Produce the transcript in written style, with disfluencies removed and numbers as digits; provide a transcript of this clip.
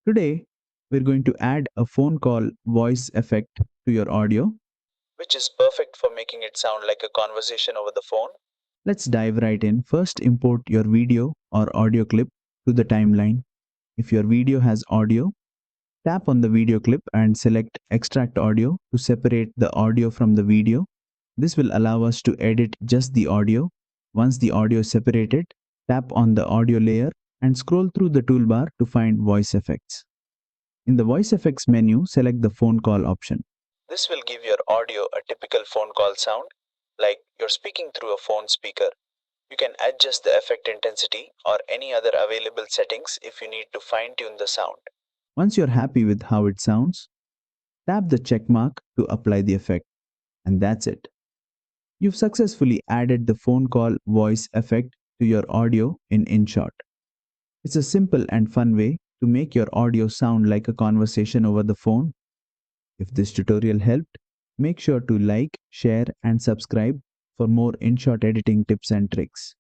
Today, we're going to add a phone call voice effect to your audio, which is perfect for making it sound like a conversation over the phone. Let's dive right in. First, import your video or audio clip to the timeline. If your video has audio, tap on the video clip and select Extract Audio to separate the audio from the video. This will allow us to edit just the audio. Once the audio is separated, tap on the audio layer and scroll through the toolbar to find voice effects. In the voice effects menu, select the phone call option. This will give your audio a typical phone call sound, like you're speaking through a phone speaker. You can adjust the effect intensity or any other available settings if you need to fine-tune the sound. Once you're happy with how it sounds, tap the check mark to apply the effect. And that's it. You've successfully added the phone call voice effect to your audio in InShot. It's a simple and fun way to make your audio sound like a conversation over the phone. If this tutorial helped, make sure to like, share, and subscribe for more InShot editing tips and tricks.